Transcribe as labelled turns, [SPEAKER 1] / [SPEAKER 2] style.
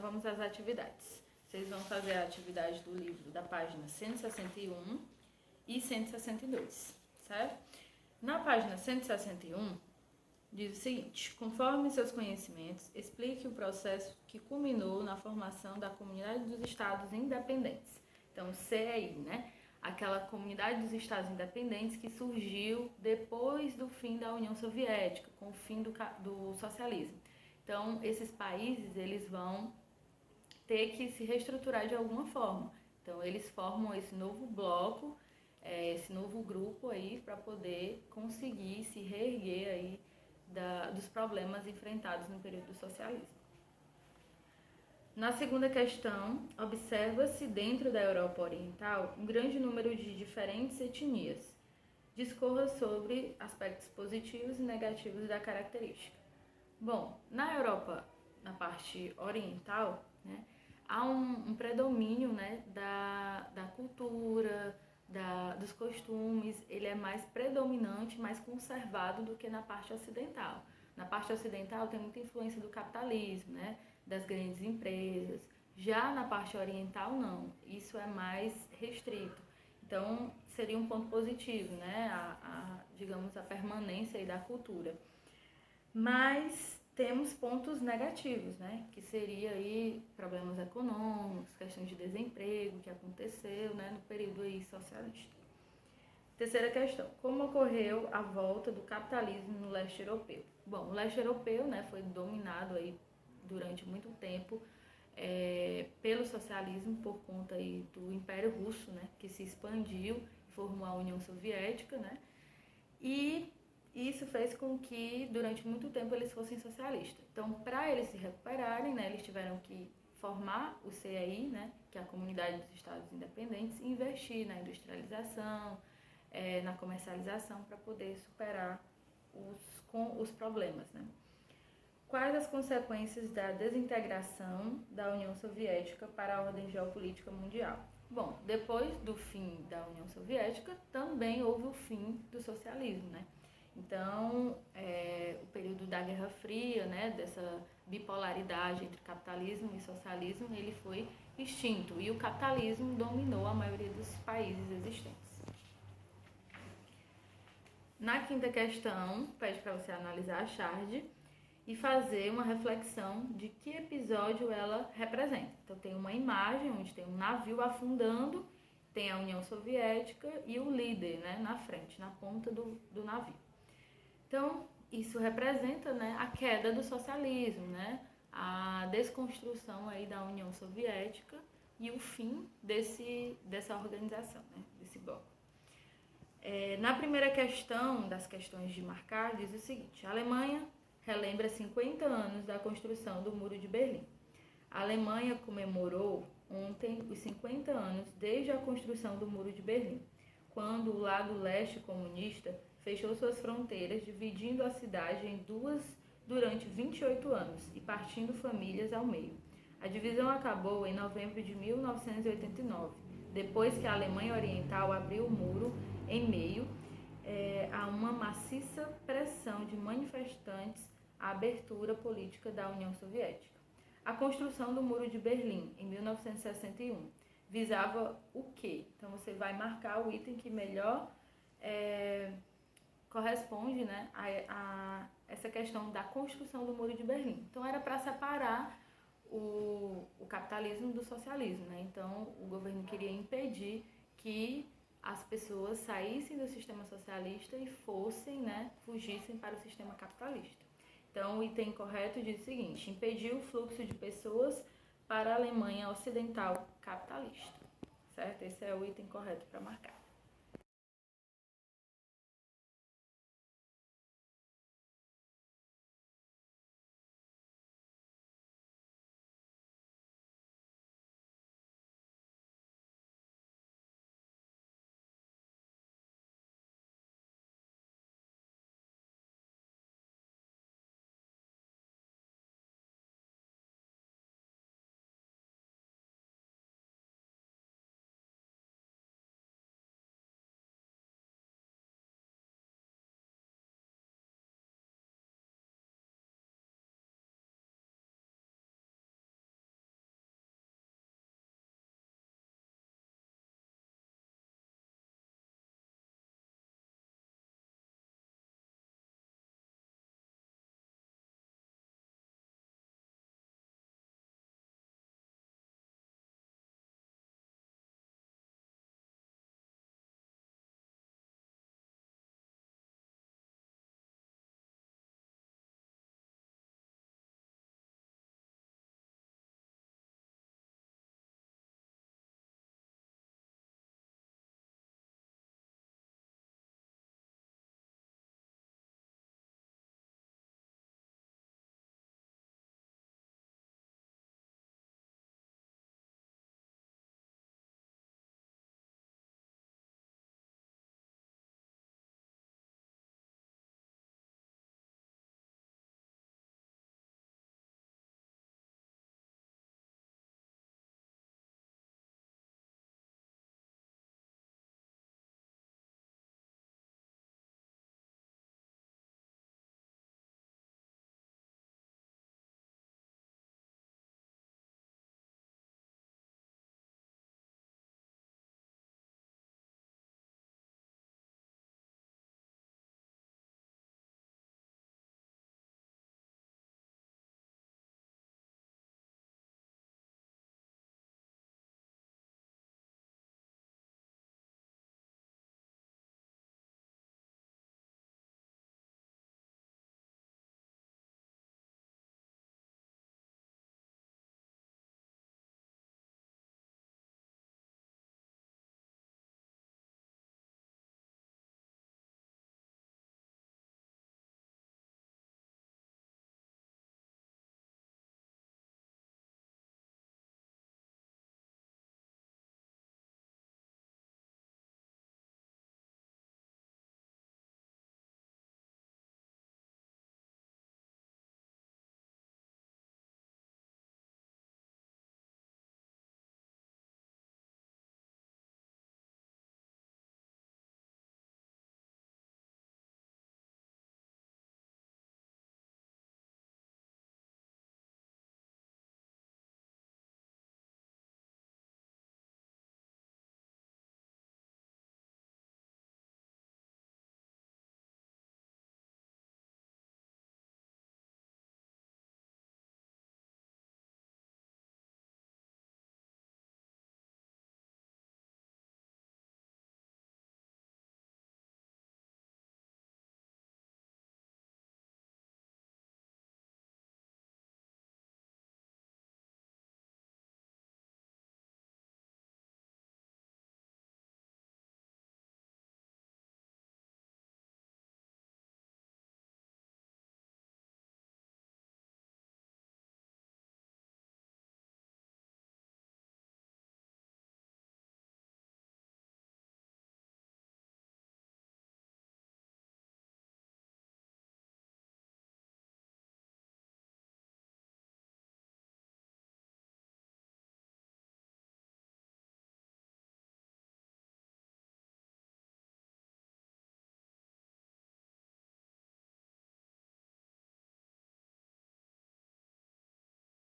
[SPEAKER 1] vamos às atividades. Vocês vão fazer a atividade do livro da página 161 e 162, certo? Na página 161, diz o seguinte: conforme seus conhecimentos, explique o processo que culminou na formação da Comunidade dos Estados Independentes. Então, CEI, né? Aquela Comunidade dos Estados Independentes que surgiu depois do fim da União Soviética, com o fim do socialismo. Então, esses países, eles vão ter que se reestruturar de alguma forma. Então, eles formam esse novo bloco, esse novo grupo aí, para poder conseguir se reerguer aí dos problemas enfrentados no período do socialismo. Na segunda questão, observa-se dentro da Europa Oriental um grande número de diferentes etnias. Discorra sobre aspectos positivos e negativos da característica. Bom, na Europa, na parte oriental, né, há um predomínio, né, da cultura, dos costumes. Ele é mais predominante, mais conservado do que na parte ocidental. Na parte ocidental tem muita influência do capitalismo, né, das grandes empresas. Já na parte oriental, não. Isso é mais restrito. Então, seria um ponto positivo, né, digamos, a permanência aí da cultura. Mas temos pontos negativos, né, que seria aí problemas econômicos, questão de desemprego que aconteceu, né, no período aí socialista. Terceira questão: como ocorreu a volta do capitalismo no leste europeu? Bom, o leste europeu, né, foi dominado aí durante muito tempo pelo socialismo por conta aí do Império Russo, né, que se expandiu e formou a União Soviética, né, e isso fez com que durante muito tempo eles fossem socialistas. Então, para eles se recuperarem, né, eles tiveram que formar o CEI, né, que é a Comunidade dos Estados Independentes, e investir na industrialização, na comercialização, para poder superar os problemas, né? Quais as consequências da desintegração da União Soviética para a ordem geopolítica mundial? Bom, depois do fim da União Soviética, também houve o fim do socialismo, né? Então, o período da Guerra Fria, né, dessa bipolaridade entre capitalismo e socialismo, ele foi extinto e o capitalismo dominou a maioria dos países existentes. Na quinta questão, pede para você analisar a charge e fazer uma reflexão de que episódio ela representa. Então, tem uma imagem onde tem um navio afundando, tem a União Soviética e o líder, né, na frente, na ponta do navio. Então, isso representa, né, a queda do socialismo, né, a desconstrução aí da União Soviética e o fim dessa organização, né, desse bloco. Na primeira questão, das questões de marcar, diz o seguinte: a Alemanha relembra 50 anos da construção do Muro de Berlim. A Alemanha comemorou ontem os 50 anos desde a construção do Muro de Berlim, quando o lado leste comunista fechou suas fronteiras, dividindo a cidade em duas durante 28 anos e partindo famílias ao meio. A divisão acabou em novembro de 1989, depois que a Alemanha Oriental abriu o muro em meio a uma maciça pressão de manifestantes à abertura política da União Soviética. A construção do Muro de Berlim, em 1961, visava o quê? Então, você vai marcar o item que melhor corresponde, né, a essa questão da construção do Muro de Berlim. Então, era para separar o capitalismo do socialismo, né? Então, o governo queria impedir que as pessoas saíssem do sistema socialista e fugissem para o sistema capitalista. Então, o item correto diz o seguinte: impedir o fluxo de pessoas para a Alemanha Ocidental capitalista, certo? Esse é o item correto para marcar.